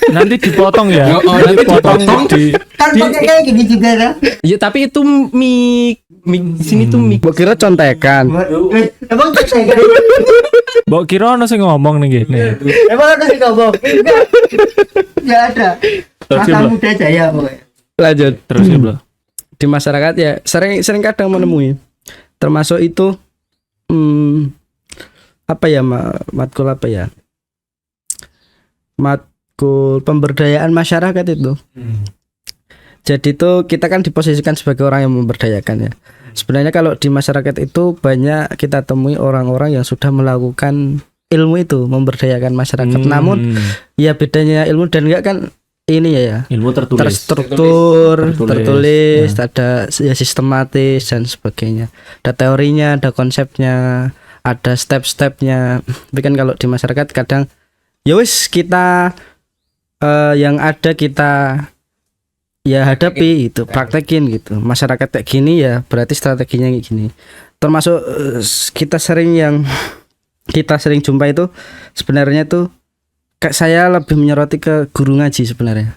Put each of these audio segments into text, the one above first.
Nanti dipotong ya. Nanti dipotong. Kan pakai kayak gini juga kan. Ya tapi itu mik sini tuh mik. Mbok kira contekan. Emang tuh saya Mbok kira ono sing ngomong nih gini. emang ada sih ngomong. Enggak ada. Terus ya, Masa Bro. muda jaya pokoknya. Lanjut. Terus ya, Bro. Di masyarakat ya sering kadang menemui. Termasuk itu apa ya matkul apa ya? Matkul pemberdayaan masyarakat itu. Jadi itu kita kan diposisikan sebagai orang yang memberdayakan ya. Sebenarnya kalau di masyarakat itu banyak kita temui orang-orang yang sudah melakukan ilmu itu memberdayakan masyarakat. Namun ya bedanya ilmu dan enggak kan ini ya Ilmu tertulis. terstruktur, tertulis, Nah. ada ya sistematis dan sebagainya. Ada teorinya, ada konsepnya, ada step-stepnya. Tapi kan kalau di masyarakat kadang ya wis kita yang ada kita ya hadapi itu, praktekin gitu. Masyarakat kayak gini ya berarti strateginya kayak gini. Termasuk kita sering jumpa itu sebenarnya tuh kayak saya lebih menyoroti ke guru ngaji sebenarnya.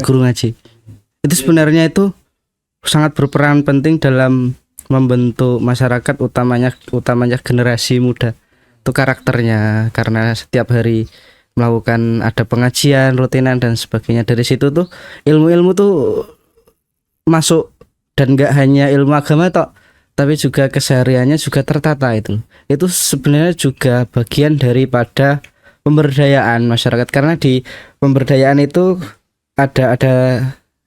Guru ngaji. Itu sebenarnya itu sangat berperan penting dalam membentuk masyarakat utamanya generasi muda. Itu karakternya karena setiap hari melakukan ada pengajian, rutinan dan sebagainya. Dari situ tuh ilmu-ilmu tuh masuk dan enggak hanya ilmu agama tok, tapi juga kesehariannya juga tertata itu. Itu sebenarnya juga bagian daripada pemberdayaan masyarakat karena di pemberdayaan itu ada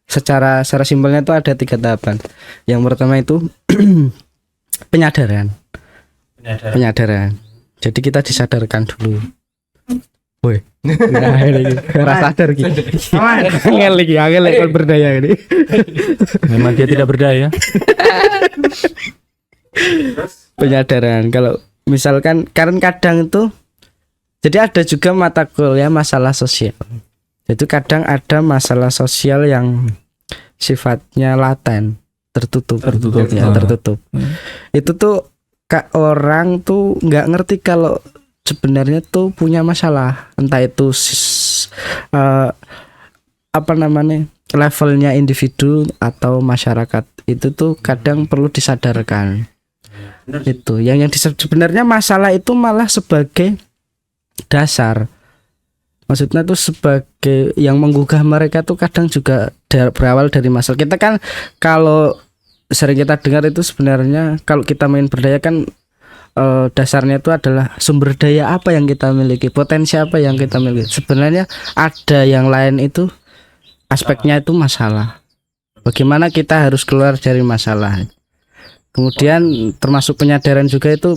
secara simpelnya itu ada 3 tahapan. Yang pertama itu penyadaran. Jadi kita disadarkan dulu. Woi. Nah, ini rasa sadar gitu. Angel lagi berdaya ini. Memang dia tidak berdaya. Penyadaran kalau misalkan karena kadang itu jadi ada juga mata kuliah masalah sosial. Jadi kadang ada masalah sosial yang sifatnya laten, tertutup. Itu tuh orang tuh nggak ngerti kalau sebenarnya tuh punya masalah, entah itu levelnya individu atau masyarakat. Itu tuh kadang perlu disadarkan. Itu yang sebenarnya masalah itu malah sebagai dasar, maksudnya tuh sebagai yang menggugah mereka tuh kadang juga berawal dari masalah. Kita kan kalau sering kita dengar itu sebenarnya kalau kita main berdaya kan dasarnya itu adalah sumber daya apa yang kita miliki, potensi apa yang kita miliki. Sebenarnya ada yang lain itu aspeknya itu masalah. Bagaimana kita harus keluar dari masalah. Kemudian termasuk penyadaran juga itu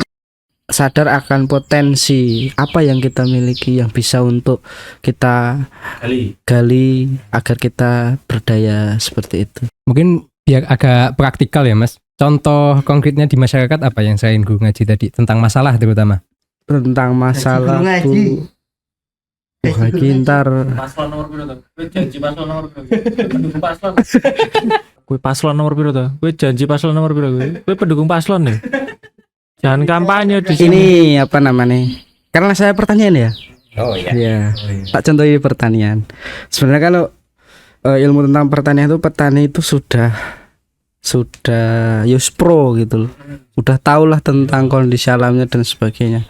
sadar akan potensi apa yang kita miliki yang bisa untuk kita gali agar kita berdaya seperti itu. Mungkin biar agak praktikal ya Mas. Contoh konkretnya di masyarakat apa yang selain guru ngaji tadi tentang masalah terutama? Tentang masalah Guru ngaji. lagi ntar Paslon nomor piro to? Kowe janji paslon nomor piro? Pendukung paslon. Kowe paslon nomor piro to? Kowe janji paslon nomor piro kowe? Kowe pendukung paslon nih. Jangan kampanye di sini. ini apa namanya? Karena saya pertanian ya. Oh iya. Iya. Tak contohi pertanian. Sebenarnya kalau ilmu tentang pertanian itu petani itu sudah yus pro gitu loh. Udah tahulah tentang kondisi alamnya dan sebagainya.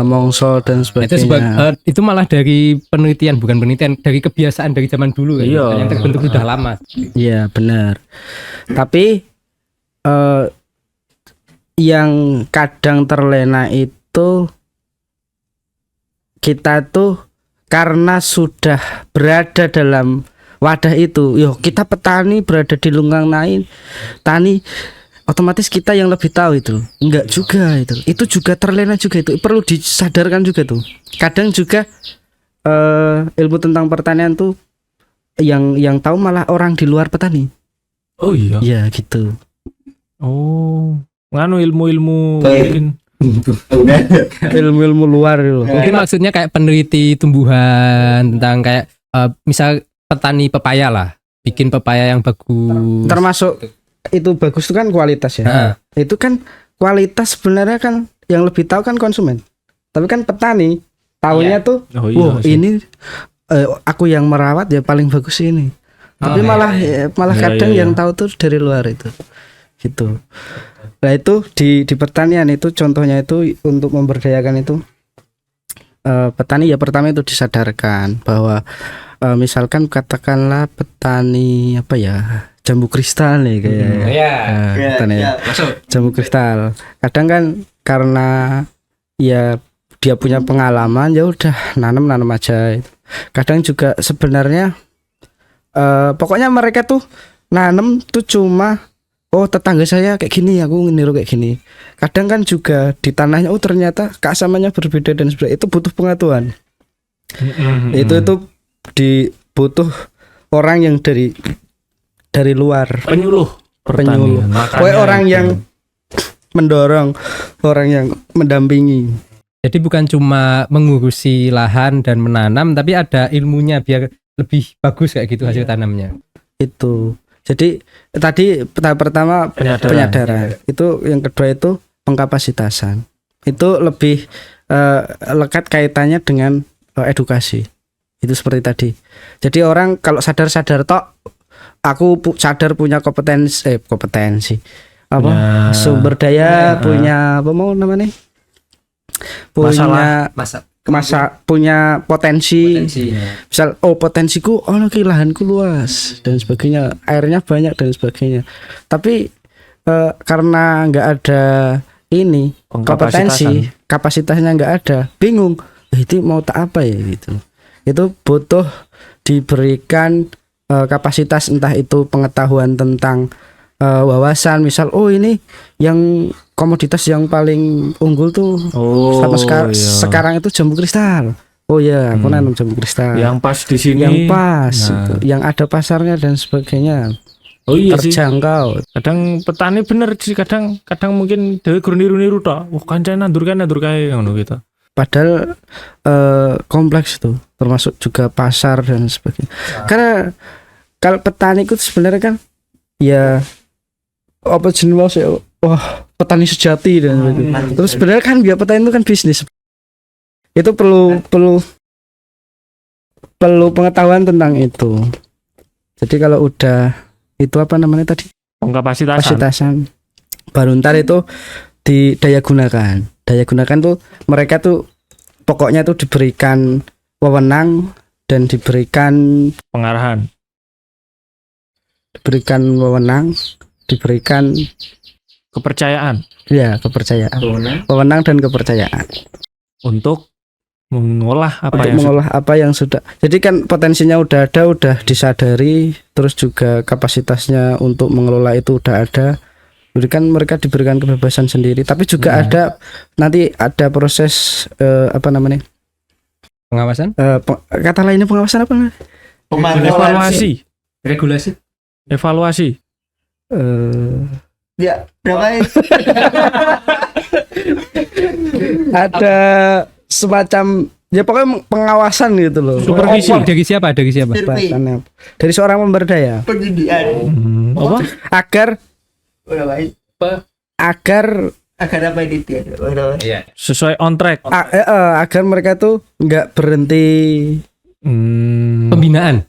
Mongso dan sebagainya. Itu malah dari penelitian, bukan penelitian, dari kebiasaan dari zaman dulu kan. Iya. Yang terbentuk sudah lama. Iya benar. Tapi yang kadang terlena itu kita tuh karena sudah berada dalam wadah itu, kita petani berada di lunggang lain, tani otomatis kita yang lebih tahu itu. Enggak juga itu juga terlena juga, itu perlu disadarkan juga tuh. Kadang juga ilmu tentang pertanian tuh yang tahu malah orang di luar petani. Oh iya. Ya gitu. Oh, nganu ilmu-ilmu mungkin Ilmu-ilmu luar itu. Mungkin maksudnya kayak peneliti tumbuhan tentang kayak misal petani pepaya lah, bikin pepaya yang bagus. Termasuk itu bagus itu kan kualitas ya. Itu kan kualitas sebenarnya kan yang lebih tahu kan konsumen. Tapi kan petani tahunya tuh, Oh iya sih. ini aku yang merawat ya paling bagus ini. Tapi malah malah Iya, kadang iya, yang iya. tahu tuh dari luar itu. Gitu. Nah, itu di pertanian itu contohnya itu untuk memberdayakan itu petani ya pertama itu disadarkan bahwa misalkan katakanlah petani apa ya jambu kristal nih kayak Ya. petani jambu kristal kadang kan karena ya dia punya pengalaman ya udah nanam aja. Kadang juga sebenarnya pokoknya mereka tuh nanam tuh cuma tetangga saya kayak gini aku niru kayak gini. Kadang kan juga di tanahnya ternyata keasamannya berbeda dan sebagainya. Itu butuh pengetahuan. Itu butuh orang yang dari luar, penyuluh penyuluh. pertanian. Makanya Pokoknya orang itu. yang mendorong, orang yang mendampingi. Jadi bukan cuma mengurusi lahan dan menanam, tapi ada ilmunya biar lebih bagus kayak gitu hasil tanamnya. Itu. Jadi tadi tahap pertama penyadaran. Itu yang kedua itu pengkapasitasan. Itu lebih lekat kaitannya dengan edukasi. Itu seperti tadi. Jadi orang kalau sadar-sadar tok aku sadar punya kompetensi apa sumber daya punya apa mau namanya punya punya potensi. Misal potensiku lagi lahanku luas dan sebagainya, airnya banyak dan sebagainya. Tapi karena nggak ada ini kompetensi, kapasitasnya nggak ada, bingung itu mau tak apa ya gitu. Itu butuh diberikan kapasitas, entah itu pengetahuan tentang wawasan, misal ini yang komoditas yang paling unggul tuh sekarang itu jambu kristal. Aku nanam jambu kristal. Yang pas di sini. Yang pas, gitu. Yang ada pasarnya dan sebagainya. Iya sih. Terjangkau. Kadang petani bener sih, kadang mungkin dhewe gur niru-niru tok. Wah, kancane nandur kae ngono gitu. Padahal kompleks itu, termasuk juga pasar dan sebagainya. Karena kalau petani itu sebenarnya kan ya apa jenis petani sejati dan sebagainya. Terus sebenarnya kan biar petani itu kan bisnis. Itu perlu pengetahuan tentang itu. Jadi kalau udah itu apa namanya tadi? Pengkapasitasan. Baru ntar itu didaya gunakan. Daya gunakan tuh mereka tuh pokoknya tuh diberikan wewenang dan diberikan Pengarahan. wewenang, diberikan Kepercayaan kepercayaan. Wewenang dan kepercayaan untuk mengolah apa yang sudah. Jadi kan potensinya udah ada, udah disadari, terus juga kapasitasnya untuk mengelola itu udah ada. Jadi kan mereka diberikan kebebasan sendiri, tapi juga ada nanti ada proses apa namanya? Pengawasan? Kata lainnya pengawasan apa namanya? Evaluasi. Ya, berapa Ada semacam ya pokoknya pengawasan gitu loh. Supervisi. Dari siapa? Bahasannya. Dari seorang pemberdaya pendidikan Apa? agar agar apa ini dia? Sesuai on track. agar mereka tuh nggak berhenti Pembinaan.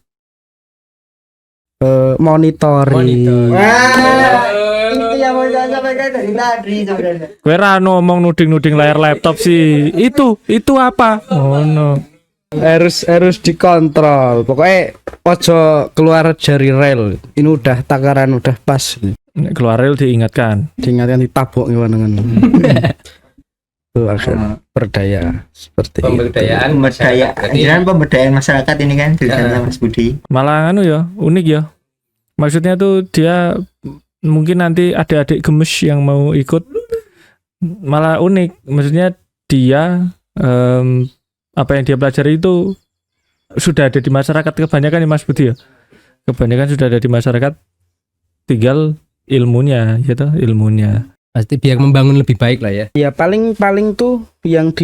monitoring. Itu yang mau saya sampaikan dari tadi sebenarnya. Kowe ra ngomong nuding-nuding layar laptop sih. Itu apa? Oh no. Harus dikontrol. Pokoknya ojo keluar dari rel. Ini udah takaran udah pas. Nek keluar rel diingatkan. Diingatkan ditabok gimana kan. Itu agar berdaya seperti Pemberdayaan Pemberdayaan masyarakat ini kan tulisannya Mas Budi. Malah unik ya. Maksudnya tuh dia mungkin nanti adik-adik gemes yang mau ikut malah unik. Maksudnya dia apa yang dia pelajari itu sudah ada di masyarakat kebanyakan ya Mas Budi ya. Kebanyakan sudah ada di masyarakat, tinggal ilmunya gitu, ilmunya. Pasti biar membangun lebih baik lah ya. Ya paling tuh yang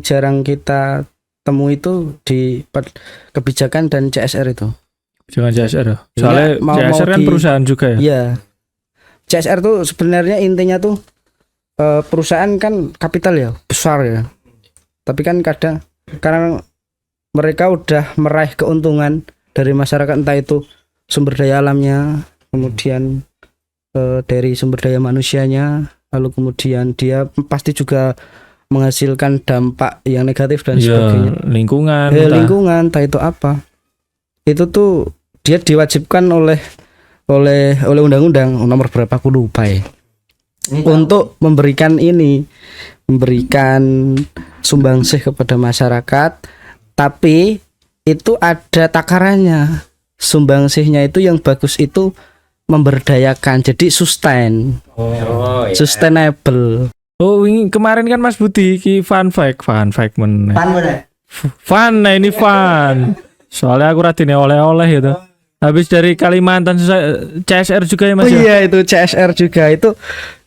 jarang kita temui itu di kebijakan dan CSR itu. Jangan CSR ya. Soalnya CSR kan perusahaan juga ya. Iya. CSR tuh sebenarnya intinya tuh perusahaan kan kapital ya, besar ya. Tapi kan kadang karena mereka udah meraih keuntungan dari masyarakat, entah itu sumber daya alamnya, kemudian dari sumber daya manusianya, lalu kemudian dia pasti juga menghasilkan dampak yang negatif dan sebagainya. Lingkungan. Lingkungan, entah itu apa. Itu tuh dia diwajibkan oleh undang-undang nomor berapa aku lupa ya. Untuk memberikan sumbangsih kepada masyarakat, tapi itu ada takarannya. Sumbangsihnya itu yang bagus itu memberdayakan, jadi sustainable. Oh, ini kemarin kan Mas Budi ki fun fact men. Fun, nah ini fun. Soalnya aku radine oleh-oleh gitu. Habis dari Kalimantan CSR juga ya Mas. Oh iya, itu CSR juga itu.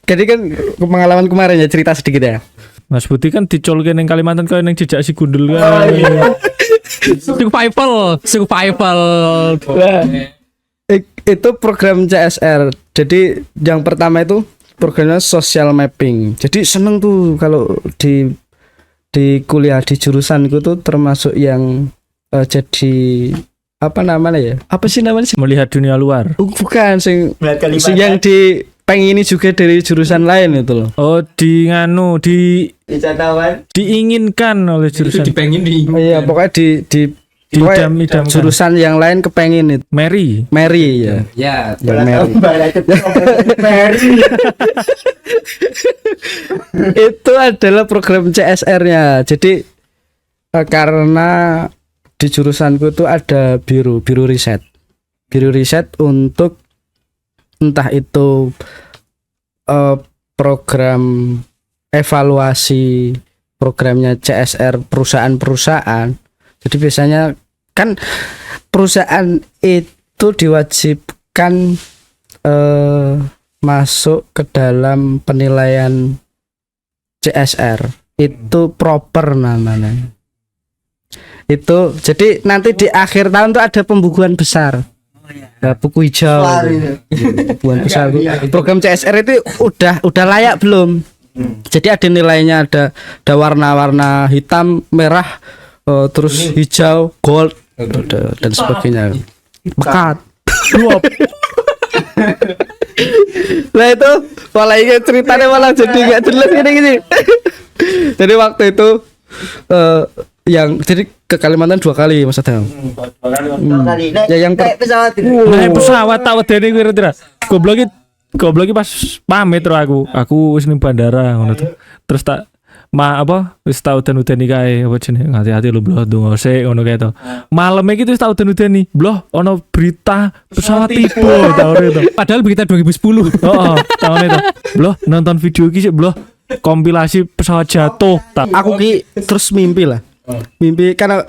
Jadi kan pengalaman kemarin ya, cerita sedikit ya. Mas Budi kan dicolke ning Kalimantan kaya ning jejak si gundul kan. Survival. Itu program CSR. Jadi yang pertama itu programnya social mapping. Jadi seneng tuh kalau di kuliah di jurusanku tuh termasuk yang jadi apa namanya ya? Apa sih namanya? Melihat dunia luar. Bukan sing yang dipengini juga dari jurusan lain itu loh. Oh, diinginkan oleh jurusan. Dipengin di. Oh iya, pokoknya Idam-idamkan. jurusan yang lain kepengin itu. Mary ya. Ya. Mary. Itu adalah program CSR-nya. Jadi karena di jurusanku itu ada biru riset untuk entah itu program evaluasi programnya CSR perusahaan. Jadi biasanya kan perusahaan itu diwajibkan masuk ke dalam penilaian CSR. Itu proper namanya. Itu jadi nanti di akhir tahun tuh ada pembukuan besar. Buku hijau. Pembukuan besar. Program CSR itu udah layak belum? Jadi ada nilainya, ada warna-warna hitam, merah, terus hijau, gold dan sebagainya. Bekat. Lah itu malah ingat ceritanya malah jadi nggak jelas gini. Jadi waktu itu jadi ke Kalimantan 2 kali Mas Adam. Ya yang pesawat. pesawat tak wedeni kuwi Rira. Goblok pas pamit ro aku wis ning bandara ngono tuh. Terus tak wis tau udan-udani kae apa jenenge hati-hati lu bloh ndonga sik ngono kae to. Malam iki wis tau udan-udani. Bloh ono berita pesawat tiba tahun itu. Padahal berita 2010. Heeh, tahun itu. Bloh nonton video iki sik bloh kompilasi pesawat jatuh. aku ki terus mimpi lah. Mimpi karena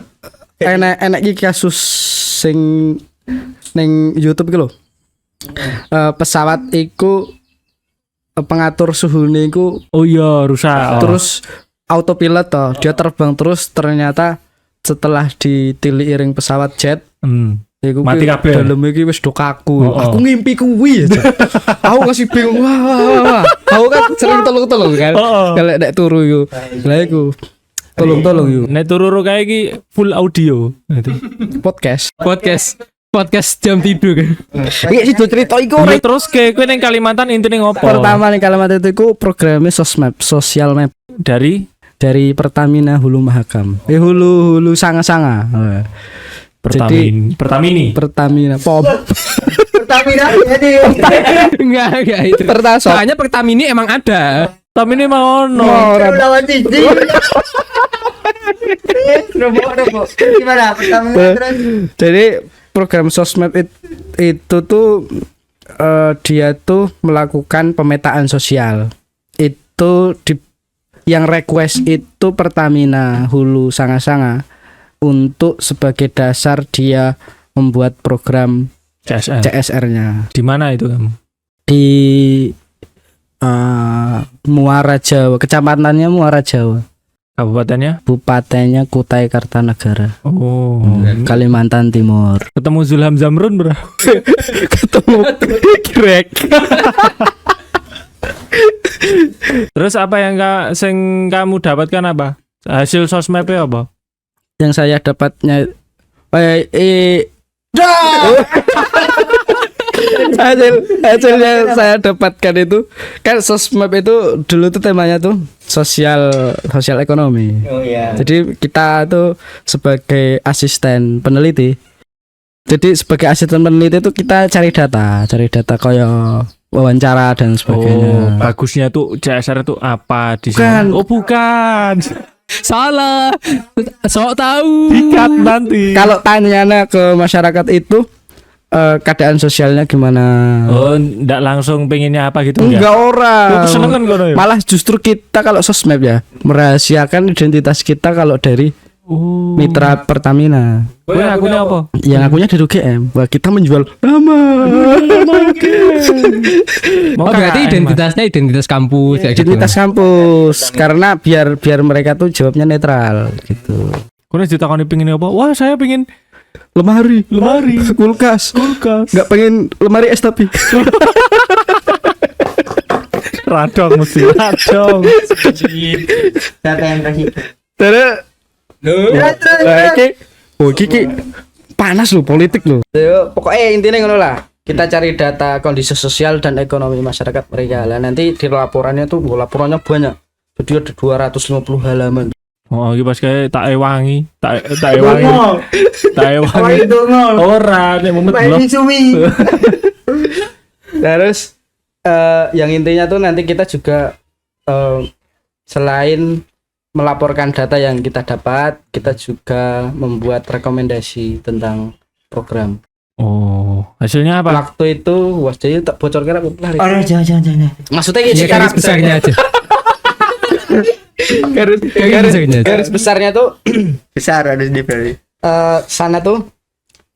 enak iki kasus sing ning YouTube iki lho. Pesawat iku pengatur suhune iku Oh iya rusak. terus autopilot toh, dia terbang terus ternyata setelah ditilik iring pesawat jet iku Mati kabeh. Dalem iki wis do kaku. Oh, oh. Aku ngimpi kuwi aja. Aku masih bingung. Wah. Aku kan sering tolong kan. Oh, oh. Kalau nek turu yo. Lah iku tolong yo. Nek turu kayak iki full audio itu. Podcast jam tidur kan. Iya sih cerita iku. Iya terus kowe ning Kalimantan intine ngopo? Pertama ning Kalimantan itu programnya sosmap, social map Dari Pertamina Hulu Mahakam. Hulu Sanga-Sanga. Pertamini. Pertamina POM. Pertamina jadi. Enggak itu. Pertasop. Soalnya Pertamini emang ada. Pertamini mau ono. Lawan Cici. Robo. Gimana? Pertamina terus. Jadi program sosmed itu tuh dia tuh melakukan pemetaan sosial. Itu yang request itu Pertamina Hulu Sanga-Sanga untuk sebagai dasar dia membuat program CSR-nya. Di mana itu kamu? Di Muara Jawa, kecamatannya Muara Jawa. Kabupatennya? Bupatenya Kutai Kartanegara. Oh. Kalimantan Timur. Ketemu Zulham Zamrun bro. Ketemu Greg. Terus apa yang sing kamu dapatkan apa? Hasil sosmednya apa? yang saya dapatnya hasil yang saya dapatkan itu kan sosmed itu dulu tuh temanya tuh sosial ekonomi. Oh iya. Jadi kita tuh sebagai asisten peneliti. Jadi sebagai asisten peneliti itu kita cari data kayak wawancara dan sebagainya. Bagusnya tuh CSR itu apa di Bukan. sana? Oh, bukan. Salah. Sok tahu. Dikat nanti. Kalau tanyanya ke masyarakat itu keadaan sosialnya gimana? Oh, ndak langsung pengennya apa gitu Enggak Oh, orang. kesenengan kono ya? Malah justru kita kalau sosmed ya merahasiakan identitas kita kalau dari Oh. mitra Pertamina. Kowe akunnya apa? Yang akunya dari UGM. Wah, kita menjual nama. Oh, berarti identitasnya identitas kampus kayak gitu. Identitas kampus. Karena biar mereka tuh jawabnya netral gitu. Kowe ditakoni pengen apa? Wah, saya pengen Lemari, kulkas. Enggak pengen lemari es tapi. radong mesti radong. Data yang terakhir. Terus iki panas loh politik loh. Pokoknya intinya ngono lah. Kita cari data kondisi sosial dan ekonomi masyarakat mereka. Lah nanti di laporannya tuh laporannya banyak. Jadi ada 250 halaman. Oh, iki pas kayak tak ewangi. Wah itu ngol. Ora, nek mumet Main suwi. Terus yang intinya tuh nanti kita juga selain melaporkan data yang kita dapat, kita juga membuat rekomendasi tentang program. Oh, hasilnya apa? Waktu itu wah jadi tak bocorkan aku lari. Oh, jangan. Maksudnya Ya, garis besarnya aja. garis besarnya tuh Besar harus dibeli. sana tuh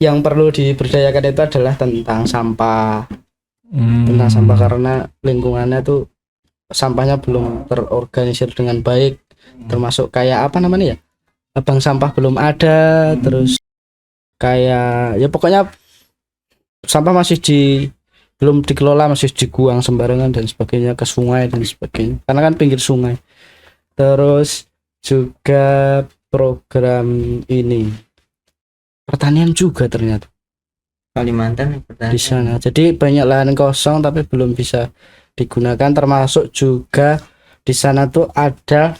yang perlu diberdayakan itu adalah tentang sampah. Tentang sampah karena lingkungannya tuh sampahnya belum terorganisir dengan baik, termasuk kayak apa namanya ya, bank sampah belum ada, terus kayak ya pokoknya sampah masih belum dikelola, masih dibuang sembarangan dan sebagainya ke sungai dan sebagainya karena kan pinggir sungai. Terus juga program ini pertanian juga ternyata Kalimantan di sana. Jadi banyak lahan kosong tapi belum bisa digunakan, termasuk juga di sana tuh ada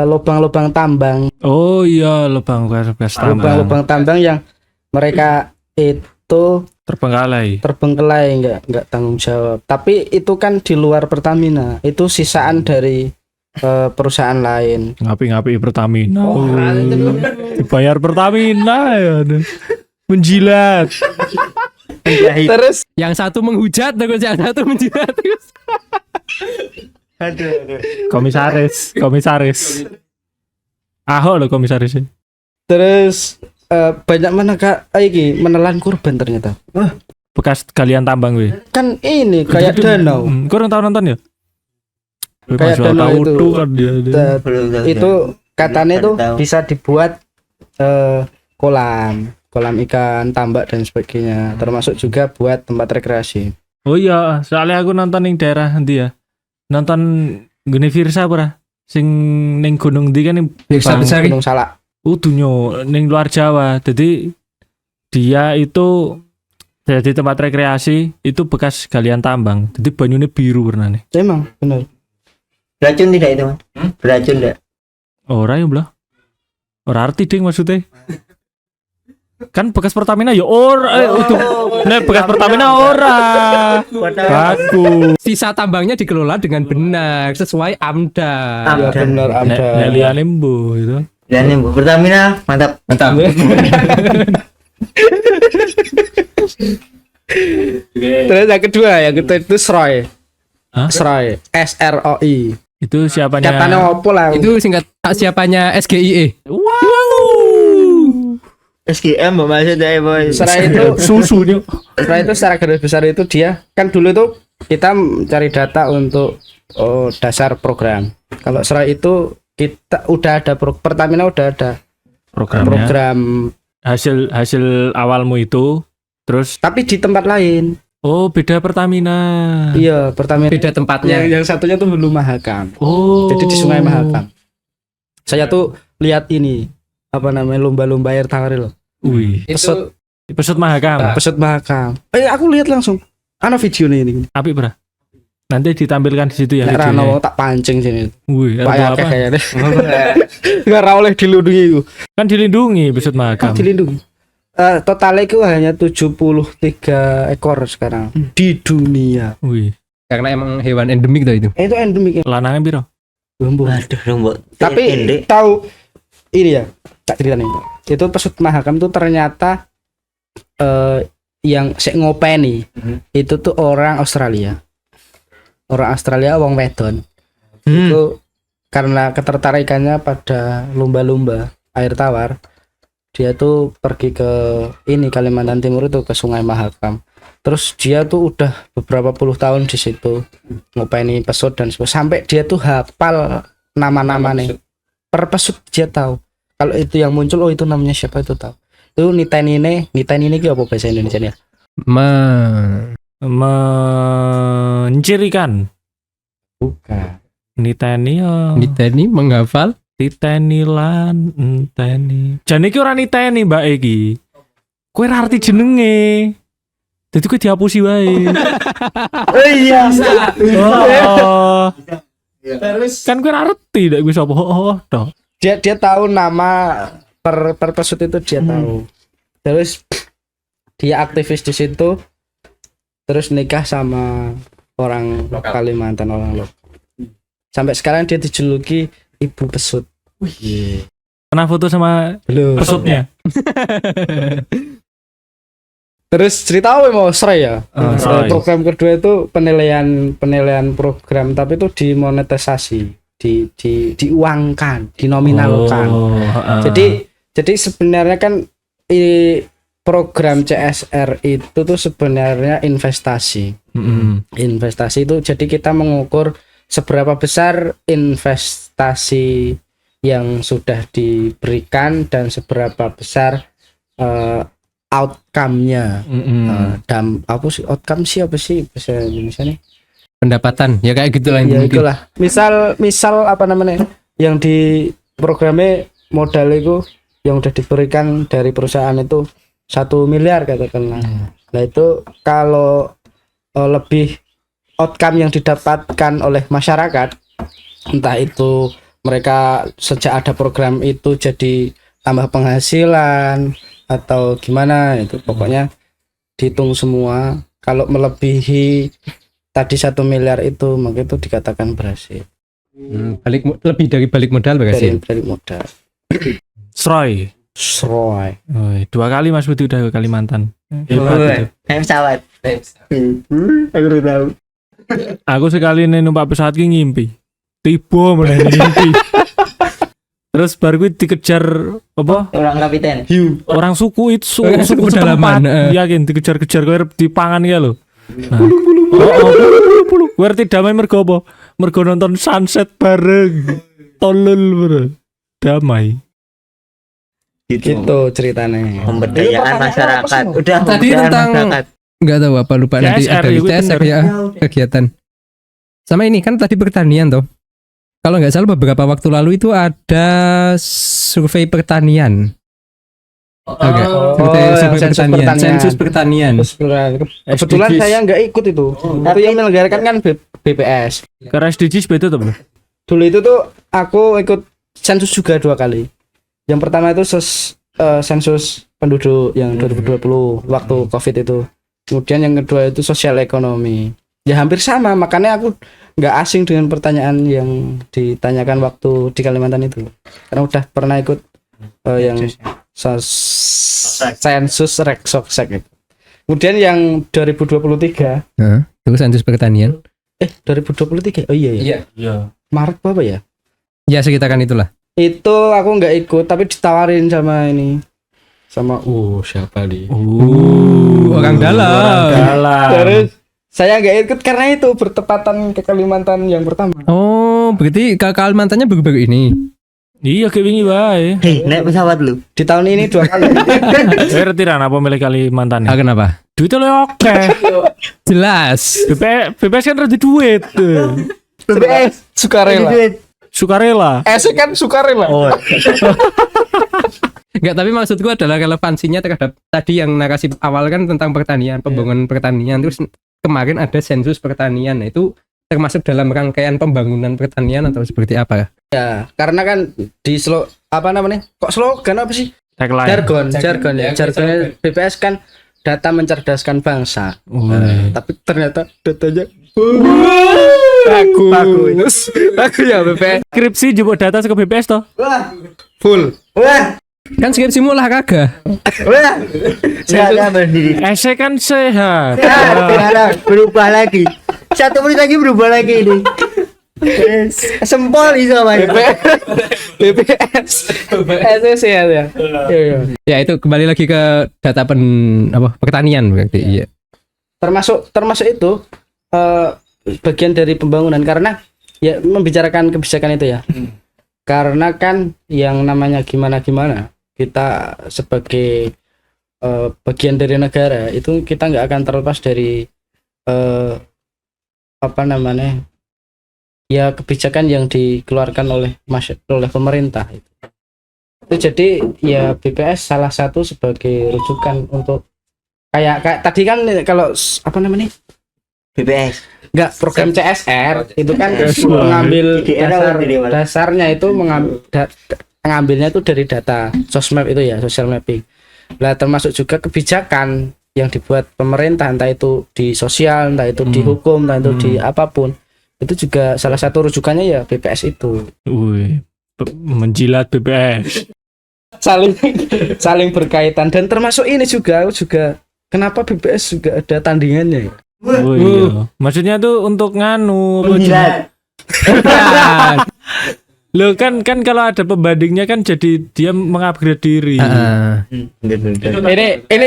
lubang-lubang tambang. Oh iya, lubang tambang. Lubang tambang yang mereka itu Terbengkalai. nggak tanggung jawab. Tapi itu kan di luar Pertamina. Itu sisaan dari perusahaan lain. Ngapi-ngapi Pertamina. Oh, Dibayar Pertamina ya. Menjilat. Terus Yang satu menghujat, terus yang satu menjilat. Aduh. Komisaris. Ahok loh komisarisnya. terus banyak menelan korban ternyata. Bekas galian tambang gue. Kan ini kayak danau. Kurang tahu nonton ya? Kayak Masuk danau tahu itu. tuh kan dia. Belum tahu. Itu katanya Baru tuh tahu. bisa dibuat kolam ikan, tambak dan sebagainya, termasuk juga buat tempat rekreasi. Oh iya, soalnya aku nonton ning daerah nanti ya. Nonton Gune Virsa apa? Sing ning gunung ndi kan ning Besar-besar. Gunung Salak. Dunyo ning luar Jawa. Jadi dia itu jadi tempat rekreasi itu bekas galian tambang. Jadi banyunya biru warnanya. Emang bener. Beracun tidak itu, Mas? Beracun enggak? Ora ya belah. Ora arti ding maksudnya. Kan bekas Pertamina ya ora. Nek bekas Pertamina ora. Bagus. Sisa tambangnya dikelola dengan benar sesuai AMDA. Ya bener Nek liyane mbo itu. Dan yang Pertamina mantap. Mantap. Terus yang kedua itu SROI. Hah? SROI, SROI. Itu siapanya? Katanya opo lah. Itu singkat siapanya SGIE. SGM maksudnya boy. SROI itu Susunya. SROI itu secara garis besar itu dia kan dulu tuh kita mencari data untuk dasar program. Kalau SROI itu kita udah ada Pertamina udah ada Programnya. program Hasil awalmu itu terus tapi di tempat lain. oh beda Pertamina. Iya, Pertamina. Beda tempatnya. Yang satunya tuh Hulu Mahakam. Oh. Jadi di Sungai Mahakam. Saya tuh lihat ini apa namanya lomba-lomba air tawar loh. Wih, Itu pesut Mahakam. Pesut Mahakam. Aku lihat langsung. Ana videonya ini. Apik, Bro. Nanti ditampilkan di situ ya Nek videonya. Rano tak pancing sini. Wih, Pak apa? Yakeh kayaknya. Enggak ra oleh dilindungi itu. Kan dilindungi pesut Mahakam. Dilindungi. Totalnya itu hanya 73 ekor sekarang di dunia. Wih, karena emang hewan endemik tuh itu. Itu endemik. lanangnya piro? Waduh, lombok. Tapi Pendek. tahu ini ya, tak cerita nih. Itu pesut Mahakam tuh ternyata yang sik ngopeni itu tuh orang Australia. Orang Australia wong wedon. Itu karena ketertarikannya pada lumba-lumba air tawar, dia tuh pergi ke ini Kalimantan Timur itu ke Sungai Mahakam. Terus dia tuh udah beberapa puluh tahun di situ ngopeni pesut dan sampai dia tuh hafal nama-nama nih. Per pesut dia tahu. Kalau itu yang muncul, oh itu namanya siapa itu tahu. Itu nitenine ki apa bahasa Indonesia ya? Mencirikan. Bukan. Niteni ya. Niteni menghafal. Titeni lan enteni. Jane iki ora niteni Mbak iki. Kowe ra arti jenenge. Dadi kowe dihapusi wae. Oh iya. Oh. Terus Kan kowe ra arti nek kowe sapa. Oh, toh. Dia tahu nama per pesut itu dia tahu. Terus dia aktivis di situ. Terus nikah sama orang Kalimantan, orang lokal. Sampai sekarang dia dijuluki ibu pesut. Pernah foto sama Belum. pesutnya? Terus cerita apa mau serai ya? Serai. Program kedua itu penilaian program, tapi itu dimonetisasi, diuangkan, dinominalkan. Jadi sebenarnya kan program CSR itu tuh sebenarnya investasi. Investasi itu jadi kita mengukur seberapa besar investasi yang sudah diberikan dan seberapa besar outcome-nya. Apa sih outcome sih apa sih bahasa Indonesia nih? Pendapatan ya kayak gitulah Ya mungkin. itulah. Misal apa namanya? Yang di programnya modal itu yang udah diberikan dari perusahaan itu 1 miliar katakanlah. Nah itu kalau lebih outcome yang didapatkan oleh masyarakat, entah itu mereka sejak ada program itu jadi tambah penghasilan atau gimana, itu pokoknya dihitung semua. Kalau melebihi tadi 1 miliar itu, maka itu dikatakan berhasil. Lebih dari balik modal berhasil. Dari modal. Sroy. Sroy. Oh, 2 kali Mas Budi udah ke Kalimantan. Hebat itu. kayak pesawat. Aku udah tahu. Aku sekali numpak pesawat ki ngimpi. Tiba mulai ngimpi. Terus baru gue dikejar apa? Orang kapiten. Orang suku itu suku pedalaman, setempat. Yakin dikejar-kejar gue dipangan ya lo. Nah. Bulu. Gue ngerti damai mergo apa? Mergo nonton sunset bareng. Tolol bro. Damai. Gitu ceritanya. Pemberdayaan masyarakat. Udah Tadi pemberdayaan tentang masyarakat. nggak tahu apa lupa nanti TSR, ada di itu TSR bener. ya kegiatan. Sama ini kan tadi pertanian toh. Kalau nggak salah beberapa waktu lalu itu ada survei pertanian. Oke. Survei sensus pertanian. pertanian. Sensus pertanian. Kebetulan SDGs. saya nggak ikut itu. Tapi yang menyelenggarakan kan BPS. Karena SDGs beda tuh bro. Dulu itu tuh aku ikut sensus juga 2 kali. Yang pertama itu sensus penduduk yang 2020 waktu COVID itu. Kemudian yang kedua itu sosial ekonomi. Ya hampir sama, makanya aku nggak asing dengan pertanyaan yang ditanyakan waktu di Kalimantan itu. Karena udah pernah ikut yang sensus Reksoksek itu. Kemudian yang 2023 Nah, itu sensus pertanian. 2023. Oh iya ya. Iya. Maret apa ya? Ya sekitaran itulah. Itu aku nggak ikut tapi ditawarin sama ini. Sama siapa nih? Orang dalam. Terus saya nggak ikut karena itu bertepatan ke Kalimantan yang pertama. Oh, berarti Kalimantannya baru-baru ini. Iya kayak wingi wae. Hei, naik pesawat lu. Di tahun ini 2 kali. Saya retiran apa milih Kalimantan Ah, ya? kenapa? Duitnya lo oke. Jelas. BPS kan ada duit. BPS sukarela. Sukarela. kan sukarela. Oh. Enggak, tapi maksudku adalah relevansinya terhadap tadi yang narasi awal kan tentang pertanian, pembangunan pertanian. Terus kemarin ada sensus pertanian. Nah, itu termasuk dalam rangkaian pembangunan pertanian atau seperti apa? Ya, karena kan di apa namanya? Kok slogan apa sih? Tagline. Jargon ya. Jargonnya BPS kan data mencerdaskan bangsa. Tapi ternyata datanya bagus ya BPS. Skripsi jupuk data ke BPS toh. Wah, Full. wah, Kan skripsimu olahraga. wah. Saya berdiri. Esek kan sehat. Sekarang berubah lagi. 1 menit lagi berubah lagi ini. Sempol itu Mas. BPS ya. Iya. Ya itu kembali lagi ke data pertanian berarti. Iya. Termasuk itu bagian dari pembangunan karena ya membicarakan kebijakan itu ya. Karena kan yang namanya gimana kita sebagai bagian dari negara itu kita nggak akan terlepas dari apa namanya ya kebijakan yang dikeluarkan oleh pemerintah itu. Jadi ya BPS salah satu sebagai rujukan untuk kayak tadi kan kalau apa namanya BPS. nggak program CSR itu kan mengambil dasarnya itu mengambilnya itu dari data sosmap itu ya, social mapping. Lah termasuk juga kebijakan yang dibuat pemerintah, entah itu di sosial, entah itu di hukum, entah itu di apapun, itu juga salah satu rujukannya ya BPS itu. Wih, menjilat BPS. saling berkaitan dan termasuk ini juga kenapa BPS juga ada tandingannya ya? Iya. Maksudnya tuh untuk nganu Menjilat. Loh kan kalau ada pembandingnya kan jadi dia mengupgrade diri. Ini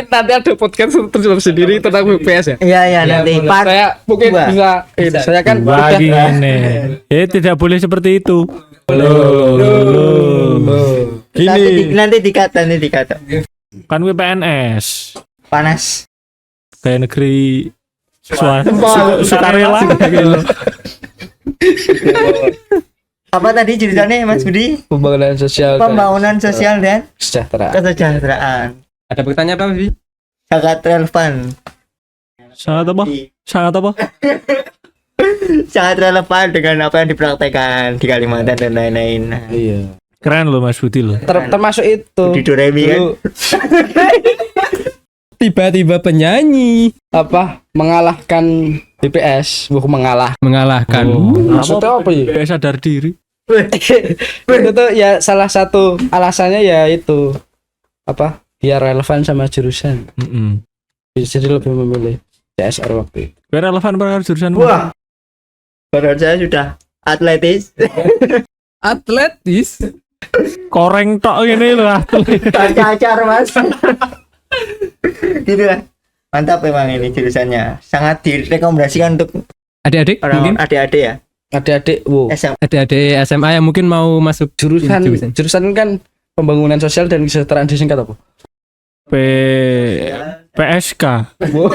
nanti ada podcast terus sendiri tentang BPS ya. Iya nanti part. Saya mungkin dua. bisa saya kan Bagi ini. Tidak boleh seperti itu. Nanti dikata. Kan gue PNS. Panas. Kayak negeri sukarela. Apa tadi ceritanya Mas Budi? pembangunan sosial Dan sejahtera. kesejahteraan. Ada pertanyaan apa sih? Sangat relevan. Sangat apa? Sangat relevan dengan apa yang dipraktekkan di Kalimantan dan lain-lain. Iya. Keren loh Mas Budi loh. Termasuk itu. Di Doremi kan. Tiba-tiba penyanyi Mengalahkan BPS, mengalahkan. maksudnya apa ya? BPS sadar diri. Itu tuh ya salah satu alasannya ya itu biar relevan sama jurusan. Jadi lebih memilih CSR waktu itu. Biar relevan pada jurusan. Wah. Padahal saya sudah atletis. Atletis. Koreng tok ini loh atlet. Cacar Mas. Gitu lah. Mantap memang ini jurusannya. Sangat direkomendasikan untuk Adik-adik mungkin orang adik-adik ya. Adik-adik, SMA. adik-adik SMA yang mungkin mau masuk jurusan kan pembangunan sosial dan kesejahteraan disingkat apa? PSK. Itu.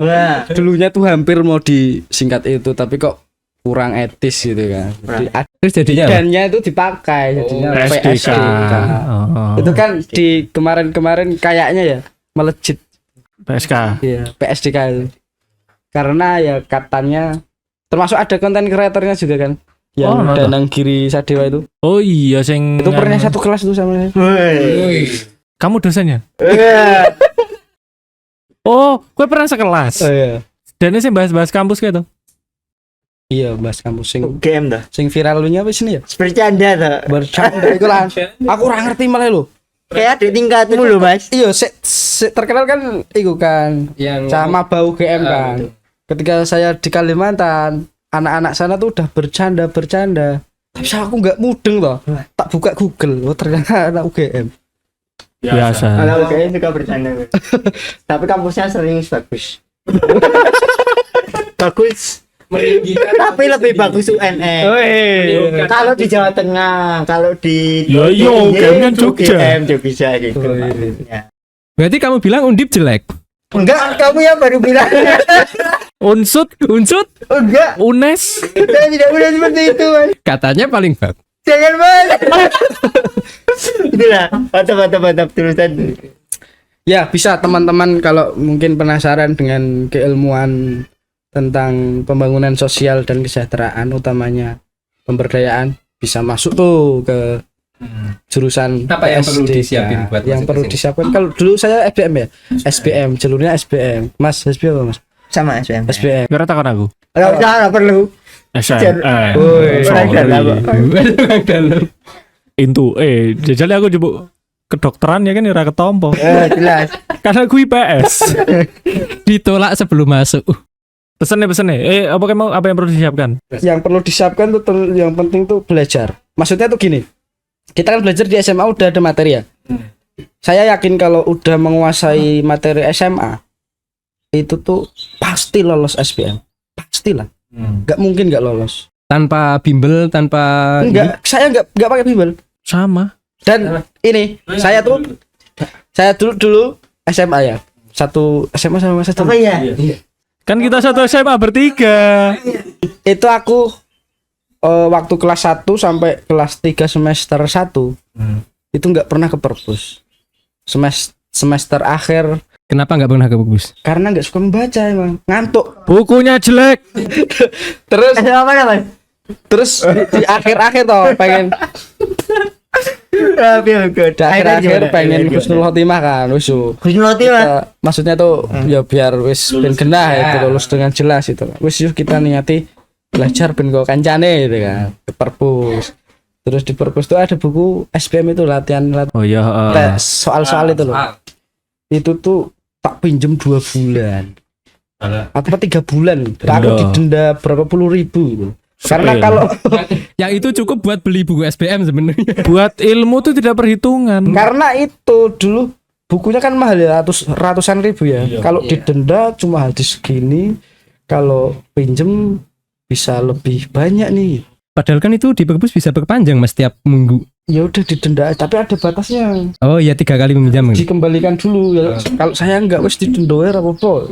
Wah. Dulunya tuh hampir mau disingkat itu tapi kok kurang etis gitu kan. Jadi terus jadinya apa? adanya itu dipakai jadinya PSDK. Oh. Itu kan di kemarin kayaknya ya melejit PSK. ya PSDK itu. Karena ya katanya termasuk ada konten kreatornya juga kan. Yang Danang Giri Sadewa itu. Oh iya sing Itu pernah satu kelas tuh sama saya. Kamu dosennya? Oh, gue pernah sekelas. Oh iya. Dan ini sih bahas-bahas kampus gitu. Iya, bahas kampus Game dah. sing viral lu nya apa sini ya? Bercanda tuh. Bercanda itu lah. Aku ora ngerti malah lo. Kayak di tingkatmu loh Mas. Iya, terkenal kan itu kan Yang sama bau GM kan. Ketika saya di Kalimantan, anak-anak sana tuh udah bercanda. Tapi aku nggak mudeng loh. Tak buka Google, oh ternyata anak UGM. Biasa. Kalau kayaknya suka bercanda. Tapi kampusnya serius bagus. Bagus. Tapi lebih bagus UNS. Kalau di Jawa Tengah, kalau di Ya, iya, UGM kan Jogja. Jogja gitu. Ya. berarti kamu bilang Undip jelek. Enggak, kamu yang baru bilang. Unsut, Enggak, UNES. saya tidak boleh seperti itu, Mas. Katanya paling bagus. Jangan banget. Itulah, mantap tulisan. Ya, bisa teman-teman kalau mungkin penasaran dengan keilmuan tentang pembangunan sosial dan kesejahteraan, utamanya pemberdayaan, bisa masuk tuh ke jurusan Apa yang perlu PSDK. disiapin buat yang masuk perlu ke sini? disiapkan? Kalau dulu saya SBM ya, SBM, jalurnya SBM. Mas, SBM apa Mas? Sama SBM. SBM. Kira takon aku. Enggak usah, enggak perlu. SM. Woi, orang dalam. Dalam. Intu jajal aku coba kedokteran ya kan ora ketompo. Jelas. Karena aku IPS. Ditolak sebelum masuk. Pesennya apa yang perlu disiapkan? Yang perlu disiapkan tuh yang penting tuh belajar. Maksudnya tuh gini. Kita kan belajar di SMA udah ada materi ya. Saya yakin kalau udah menguasai materi SMA itu tuh pasti lolos SBM. Pastilah. Nggak mungkin nggak lolos. Tanpa bimbel, tanpa Saya nggak pakai bimbel. Sama. Dan ini saya dulu SMA ya. Satu SMA sama satu. Apa ya? Kan kita satu SMA bertiga. Itu aku waktu kelas 1 sampai kelas 3 semester 1 itu nggak pernah ke perpus. Semester akhir Kenapa nggak pernah ke perpus? karena nggak suka membaca, emang ngantuk. Bukunya jelek. Terus Apa namanya? di akhir-akhir toh pengen di akhir-akhir pengen husnul khotimah kan, Husnul Khotimah. maksudnya tuh ya biar wis ben genah itu lulus dengan jelas itu. Wis yuk kita niati belajar ben go kancane gitu kan. Ke perpus. Terus di perpus tuh ada buku SBM itu latihan Oh iya. tes soal-soal itu loh. Itu tuh tak pinjem 2 bulan. Apa 3 bulan? Aku didenda berapa puluh ribu gitu. Karena kalau Yang itu cukup buat beli buku SBM sebenarnya. buat ilmu tuh tidak perhitungan. karena itu dulu bukunya kan mahal ya, ratusan ribu ya. Kalau didenda cuma hadis segini, kalau pinjem bisa lebih banyak nih. Padahal kan itu di perpus bisa berpanjang Mas tiap minggu. Ya udah didenda, tapi ada batasnya. Oh iya 3 kali meminjam. Dikembalikan dulu ya. Kalau saya enggak wis didenda ya apa-apa.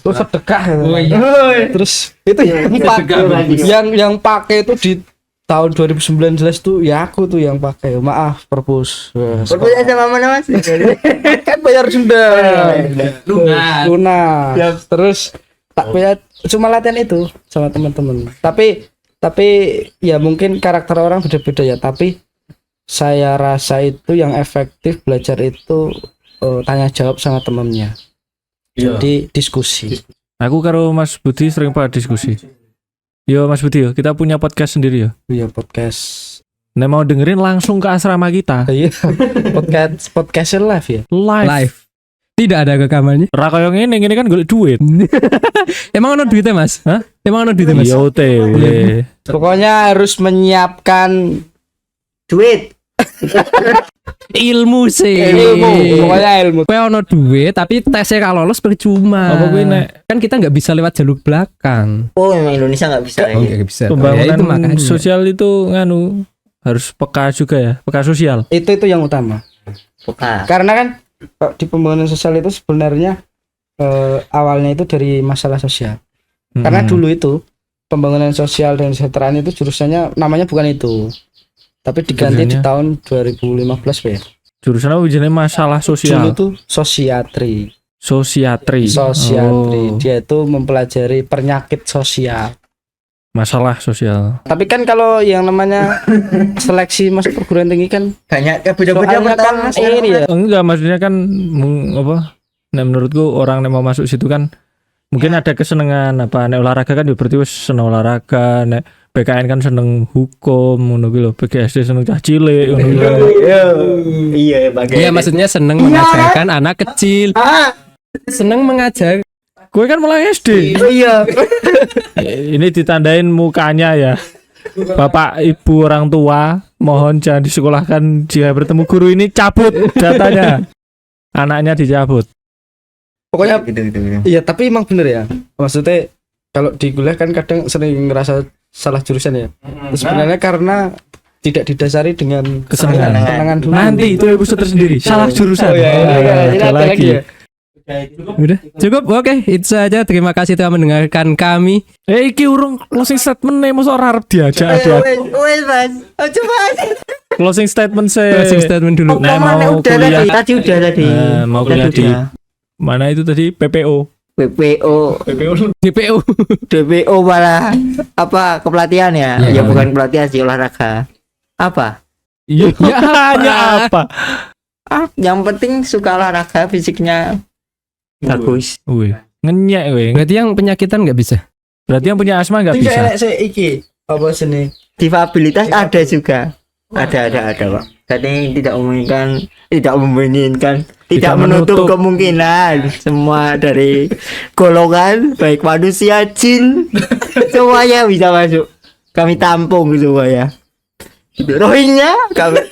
Terus sedekah. Terus itu yang pakai itu di tahun 2019 tuh ya aku tuh yang pakai. Maaf perpus. Perpus sama mana Mas? Kan bayar denda. Lunas. Terus tak bayar cuma latihan itu sama teman-teman. Tapi ya mungkin karakter orang beda-beda ya, tapi saya rasa itu yang efektif belajar itu tanya jawab sama temennya. Jadi diskusi. Aku karo Mas Budi sering pada diskusi. Yo Mas Budi yo, kita punya podcast sendiri yo. Iya podcast. Nek mau dengerin langsung ke asrama kita. Iya. podcast live ya. Live. Tidak ada rekamannya. Ra koyo ngene kan golek duit. Emang ono duitnya Mas? Hah? Emang ono duitnya Mas? Iya OTW. Pokoknya harus menyiapkan Duit. Ilmu sih. Pokoknya ilmu. Kowe ono duit tapi tesnya kalau lolos percuma. Apa kuwi nek Kan kita nggak bisa lewat jalur belakang. Oh, memang Indonesia nggak bisa. Oh, ya. nggak bisa. pembangunan Ya, itu makanya. sosial itu nganu harus peka juga ya, peka sosial. Itu yang utama. Bukan. Karena kan di pembangunan sosial itu sebenarnya awalnya itu dari masalah sosial. Karena dulu itu pembangunan sosial dan kesejahteraan itu jurusannya namanya bukan itu. Tapi diganti di tahun 2015 ya. Jurusan apa jenenge masalah Dulu sosial. tuh sosiatri. Sosiatri. Sosiatri. Oh, Dia itu mempelajari penyakit sosial. masalah sosial. Tapi kan kalau yang namanya seleksi masuk perguruan tinggi kan Banyak beda-beda soalnya kan ini ya. Enggak, maksudnya kan apa? Nek menurutku orang yang mau masuk situ kan mungkin ada kesenangan apa, nek olahraga kan ya berarti wis seneng olahraga, nek PKN kan seneng hukum ngono ki lho, PGSD seneng cah cilik ngono ki. Iya, bagian. Iya maksudnya seneng mengajarkan anak kecil. Seneng mengajar. Gue kan mulai SD. Iya. Ini ditandain mukanya ya. Bapak, ibu, orang tua, mohon jangan disekolahkan jika bertemu guru ini cabut datanya. Anaknya dicabut. Pokoknya Gitu. iya, tapi emang bener ya. Maksudnya kalau di kuliah kan kadang sering ngerasa salah jurusan ya. Terus sebenarnya karena tidak didasari dengan Kesenangan. kesenangan dulu. Nanti itu episode tersendiri. Salah jurusan. Oh, iya. Ada Ada lagi lagi. ya. Udah cukup, oke itu saja. Terima kasih telah mendengarkan kami. Iki urung closing statement nih, masa ora arep diajak ada. Wes Mas, aja Mas. Closing statement Closing statement dulu. Nah, Mana mau udah kuliah. tadi udah tadi. Mau Tadi kuliah di udah. mana itu tadi PPO. PPO, DPO. DPO malah apa kepelatihan ya? Ya, Ya bukan pelatihan sih, olahraga. Apa? Iya, Ya, hanya apa? Yang penting suka olahraga, fisiknya bagus. Wih, ngenyek weh. Berarti yang penyakitan nggak bisa. Berarti yang punya asma nggak bisa. saya iki apa sini? Difabilitas ada juga. Ada Pak. Jadi tidak memungkinkan, tidak menutup menutup. kemungkinan semua dari golongan baik manusia, jin, semuanya bisa masuk. Kami tampung semuanya. Rohingya kami